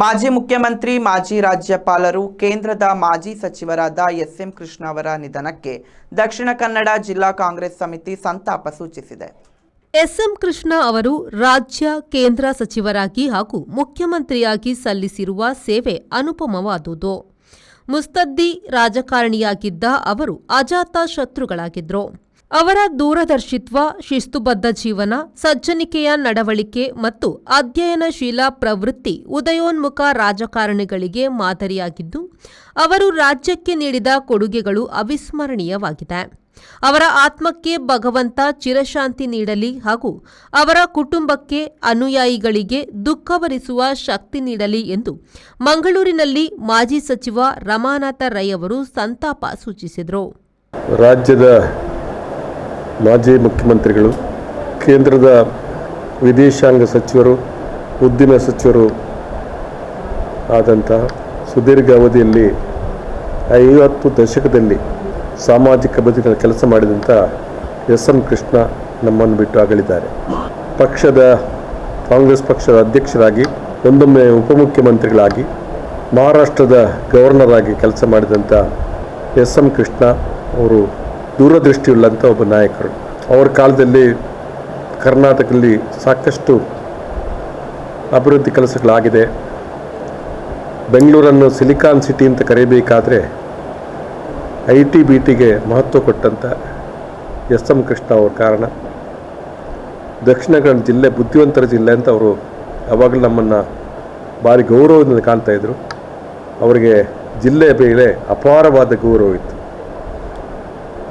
ಮಾಜಿ ಮುಖ್ಯಮಂತ್ರಿ, ಮಾಜಿ ರಾಜ್ಯಪಾಲರು, ಕೇಂದ್ರದ ಮಾಜಿ ಸಚಿವರಾದ ಎಸ್.ಎಂ. ಕೃಷ್ಣ ಅವರ ನಿಧನಕ್ಕೆ ದಕ್ಷಿಣ ಕನ್ನಡ ಜಿಲ್ಲಾ ಕಾಂಗ್ರೆಸ್ ಸಮಿತಿ ಸಂತಾಪ ಸೂಚಿಸಿದೆ. ಎಸ್.ಎಂ. ಕೃಷ್ಣ ಅವರು ರಾಜ್ಯ, ಕೇಂದ್ರ ಸಚಿವರಾಗಿ ಹಾಗೂ ಮುಖ್ಯಮಂತ್ರಿಯಾಗಿ ಸಲ್ಲಿಸಿರುವ ಸೇವೆ ಅನುಪಮವಾದುದು. ಮುತ್ಸದ್ದಿ ರಾಜಕಾರಣಿಯಾಗಿದ್ದ ಅವರು ಅಜಾತ ಶತ್ರುಗಳಾಗಿದ್ದರು. ಅವರ ದೂರದರ್ಶಿತ್ವ, ಶಿಸ್ತುಬದ್ಧ ಜೀವನ, ಸಜ್ಜನಿಕೆಯ ನಡವಳಿಕೆ ಮತ್ತು ಅಧ್ಯಯನಶೀಲ ಪ್ರವೃತ್ತಿ ಉದಯೋನ್ಮುಖ ರಾಜಕಾರಣಿಗಳಿಗೆ ಮಾದರಿಯಾಗಿದ್ದು, ಅವರು ರಾಜ್ಯಕ್ಕೆ ನೀಡಿದ ಕೊಡುಗೆಗಳು ಅವಿಸ್ಮರಣೀಯವಾಗಿದೆ. ಅವರ ಆತ್ಮಕ್ಕೆ ಭಗವಂತ ಚಿರಶಾಂತಿ ನೀಡಲಿ ಹಾಗೂ ಅವರ ಕುಟುಂಬಕ್ಕೆ, ಅನುಯಾಯಿಗಳಿಗೆ ದುಃಖಭರಿಸುವ ಶಕ್ತಿ ನೀಡಲಿ ಎಂದು ಮಂಗಳೂರಿನಲ್ಲಿ ಮಾಜಿ ಸಚಿವ ರಮಾನಾಥ ರೈ ಅವರು ಸಂತಾಪ ಸೂಚಿಸಿದರು. ರಾಜ್ಯದ ಮಾಜಿ ಮುಖ್ಯಮಂತ್ರಿಗಳು, ಕೇಂದ್ರದ ವಿದೇಶಾಂಗ ಸಚಿವರು, ಉದ್ದಿಮೆ ಸಚಿವರು ಆದಂತಹ ಸುದೀರ್ಘ ಅವಧಿಯಲ್ಲಿ 50 ದಶಕದಲ್ಲಿ ಸಾಮಾಜಿಕ ಬದುಕಿನ ಕೆಲಸ ಮಾಡಿದಂಥ ಎಸ್.ಎಂ. ಕೃಷ್ಣ ನಮ್ಮನ್ನು ಬಿಟ್ಟು ಅಗಲಿದ್ದಾರೆ. ಕಾಂಗ್ರೆಸ್ ಪಕ್ಷದ ಅಧ್ಯಕ್ಷರಾಗಿ, ಒಂದೊಮ್ಮೆ ಉಪಮುಖ್ಯಮಂತ್ರಿಗಳಾಗಿ, ಮಹಾರಾಷ್ಟ್ರದ ಗವರ್ನರ್ ಆಗಿ ಕೆಲಸ ಮಾಡಿದಂಥ ಎಸ್.ಎಂ. ಕೃಷ್ಣ ಅವರು ದೂರದೃಷ್ಟಿಯುಳ್ಳಂಥ ಒಬ್ಬ ನಾಯಕರು. ಅವರ ಕಾಲದಲ್ಲಿ ಕರ್ನಾಟಕದಲ್ಲಿ ಸಾಕಷ್ಟು ಅಭಿವೃದ್ಧಿ ಕೆಲಸಗಳಾಗಿದೆ. ಬೆಂಗಳೂರನ್ನು ಸಿಲಿಕಾನ್ ಸಿಟಿ ಅಂತ ಕರೆಯಬೇಕಾದ್ರೆ IT-BTಗೆ ಮಹತ್ವ ಕೊಟ್ಟಂಥ ಎಸ್.ಎಂ. ಕೃಷ್ಣ ಅವ್ರ ಕಾರಣ. ದಕ್ಷಿಣ ಕನ್ನಡ ಜಿಲ್ಲೆ ಬುದ್ಧಿವಂತರ ಜಿಲ್ಲೆ ಅಂತ ಅವರು ಯಾವಾಗಲೂ ನಮ್ಮನ್ನು ಭಾರಿ ಗೌರವದಿಂದ ಕಾಣ್ತಾಯಿದ್ರು. ಅವರಿಗೆ ಜಿಲ್ಲೆಯ ಮೇಲೆ ಅಪಾರವಾದ ಗೌರವ ಇತ್ತು.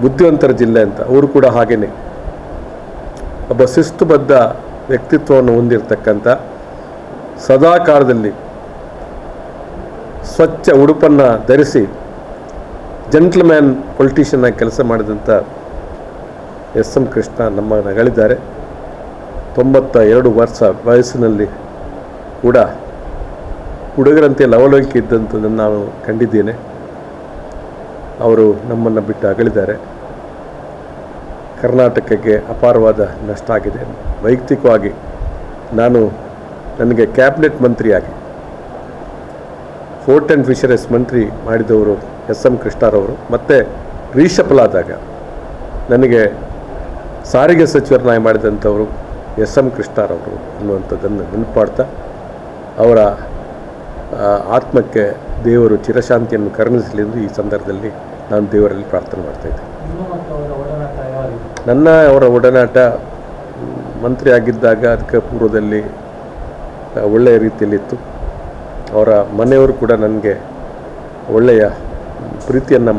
ಬುದ್ಧಿವಂತರ ಜಿಲ್ಲೆ ಅಂತ. ಅವರು ಕೂಡ ಹಾಗೆಯೇ ಒಬ್ಬ ಶಿಸ್ತುಬದ್ಧ ವ್ಯಕ್ತಿತ್ವವನ್ನು ಹೊಂದಿರತಕ್ಕಂಥ, ಸದಾಕಾಲದಲ್ಲಿ ಸ್ವಚ್ಛ ಉಡುಪನ್ನು ಧರಿಸಿ ಜೆಂಟ್ಲ್ಮ್ಯಾನ್ ಪೊಲಿಟಿಷಿಯನ್ ಆಗಿ ಕೆಲಸ ಮಾಡಿದಂಥ ಎಸ್.ಎಂ. ಕೃಷ್ಣ ನಮ್ಮನ್ನು ಅಗಲಿದ್ದಾರೆ. 92 ವರ್ಷ ವಯಸ್ಸಿನಲ್ಲಿ ಕೂಡ ಹುಡುಗರಂತೆ ಲವಲವಿಕೆ ಇದ್ದಂಥದ್ದನ್ನು ನಾನು ಕಂಡಿದ್ದೇನೆ. ಅವರು ನಮ್ಮನ್ನು ಬಿಟ್ಟು ಅಗಲಿದ್ದಾರೆ. ಕರ್ನಾಟಕಕ್ಕೆ ಅಪಾರವಾದ ನಷ್ಟ ಆಗಿದೆ. ವೈಯಕ್ತಿಕವಾಗಿ ನನಗೆ ಕ್ಯಾಬಿನೆಟ್ ಮಂತ್ರಿಯಾಗಿ ಫೋರ್ಟ್ ಆ್ಯಂಡ್ ಫಿಶರೀಸ್ ಮಂತ್ರಿ ಮಾಡಿದವರು ಎಸ್.ಎಂ. ಕೃಷ್ಣರವರು. ಮತ್ತು ರೀಶಫಲ್ ಆದಾಗ ನನಗೆ ಸಾರಿಗೆ ಸಚಿವರನ್ನಾಗಿ ಮಾಡಿದಂಥವರು ಎಸ್.ಎಂ. ಕೃಷ್ಣರವರು ಅನ್ನುವಂಥದ್ದನ್ನು ನೆನಪಾಡ್ತಾ ಅವರ ಆತ್ಮಕ್ಕೆ ದೇವರು ಚಿರಶಾಂತಿಯನ್ನು ಕರುಣಿಸಲಿ ಎಂದು ಈ ಸಂದರ್ಭದಲ್ಲಿ ನಾನು ದೇವರಲ್ಲಿ ಪ್ರಾರ್ಥನೆ ಮಾಡ್ತಾಯಿದ್ದೆ. ಅವರ ಒಡನಾಟ ಮಂತ್ರಿ ಆಗಿದ್ದಾಗ ಅದಕ್ಕೆ ಪೂರ್ವದಲ್ಲಿ ಒಳ್ಳೆಯ ರೀತಿಯಲ್ಲಿತ್ತು. ಅವರ ಮನೆಯವರು ಕೂಡ ನನಗೆ ಒಳ್ಳೆಯ ಪ್ರೀತಿಯನ್ನು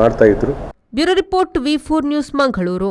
ಮಾಡ್ತಾಯಿದ್ರು. Bureau report V4 news Mangaluru.